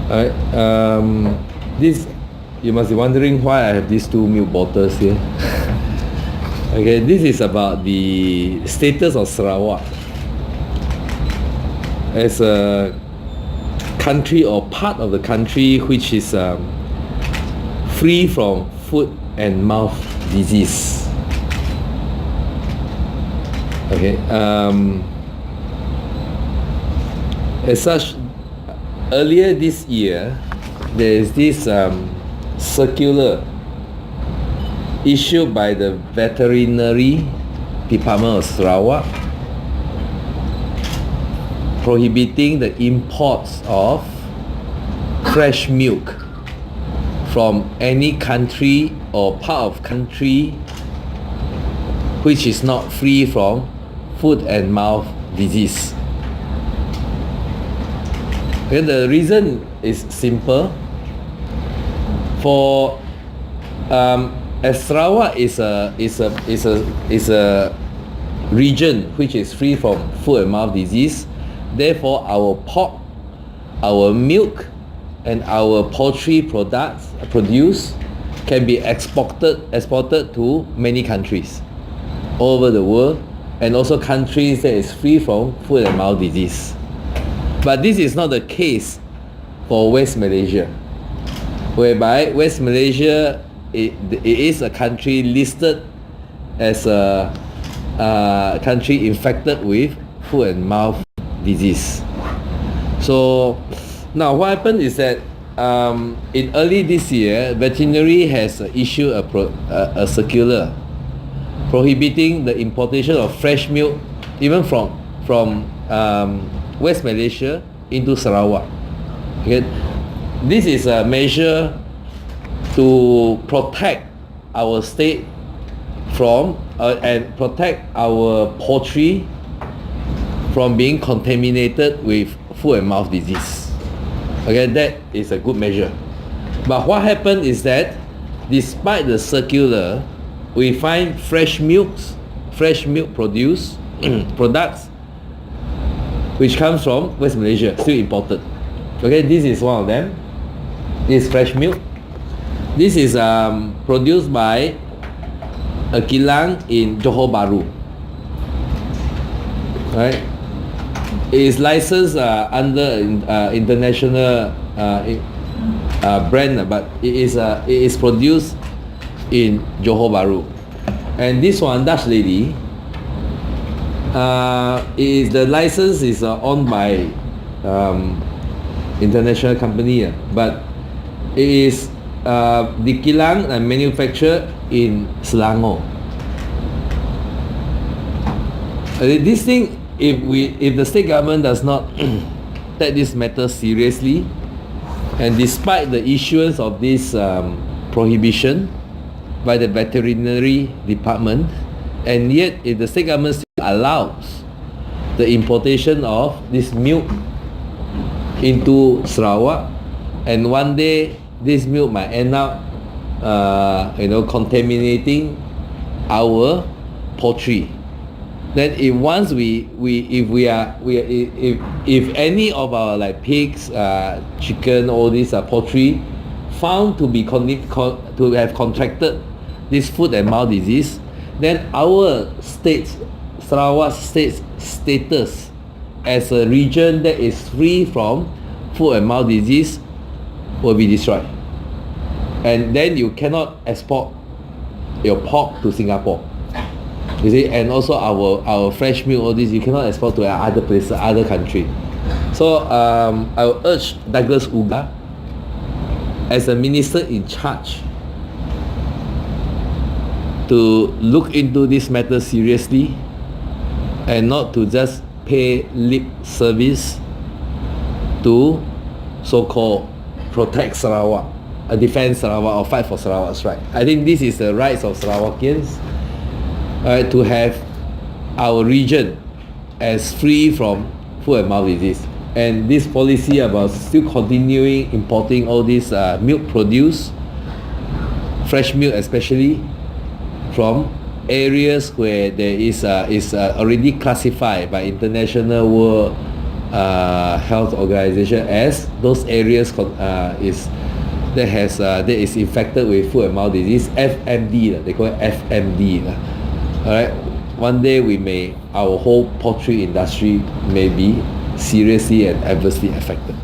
Alright, this, you must be wondering why I have these two milk bottles here. Okay, this is about the status of Sarawak as a country or part of the country which is free from foot and mouth disease. Okay, as such, earlier this year, there is this circular issued by the Veterinary Department of Sarawak prohibiting the imports of fresh milk from any country or part of country which is not free from foot and mouth disease. Okay, the reason is simple. For as Sarawak is a region which is free from foot and mouth disease, therefore our pork, our milk, and our poultry products produce can be exported to many countries all over the world, and also countries that is free from foot and mouth disease. But this is not the case for West Malaysia, whereby West Malaysia it is a country listed as a country infected with foot and mouth disease. So now what happened is that in early this year, veterinary has issued a circular prohibiting the importation of fresh milk even from West Malaysia into Sarawak. Okay, this is a measure to protect our state from and protect our poultry from being contaminated with foot and mouth disease. Okay, that is a good measure. But what happened is that despite the circular, we find fresh milk products which comes from West Malaysia, still imported. Okay, this is one of them. This is fresh milk. This is produced by a kilang in Johor Bahru. Right? It is licensed under international brand, but it is produced in Johor Bahru. And this one, Dutch lady, the license is owned by international company, but it is the kilang and manufactured in Selangor. This thing, if the state government does not take this matter seriously, and despite the issuance of this prohibition by the veterinary department, and yet if the state government still allows the importation of this milk into Sarawak, and one day this milk might end up contaminating our poultry, then if any of our like pigs, chicken, all these poultry found to be to have contracted this foot and mouth disease, then our state, Sarawak state's status as a region that is free from foot and mouth disease will be destroyed, and then you cannot export your pork to Singapore. You see, and also our fresh milk, all this you cannot export to other places, other country. So I will urge Douglas Uggah as a minister in charge to look into this matter seriously and not to just pay lip service to so-called protect Sarawak, defend Sarawak, or fight for Sarawak's right. I think this is the rights of Sarawakians to have our region as free from foot and mouth disease. And this policy about still continuing importing all this milk produce, fresh milk especially, from areas where there is already classified by international world Health Organization as those areas that is infected with foot and mouth disease, FMD, they call it FMD. Alright, one day our whole poultry industry may be seriously and adversely affected.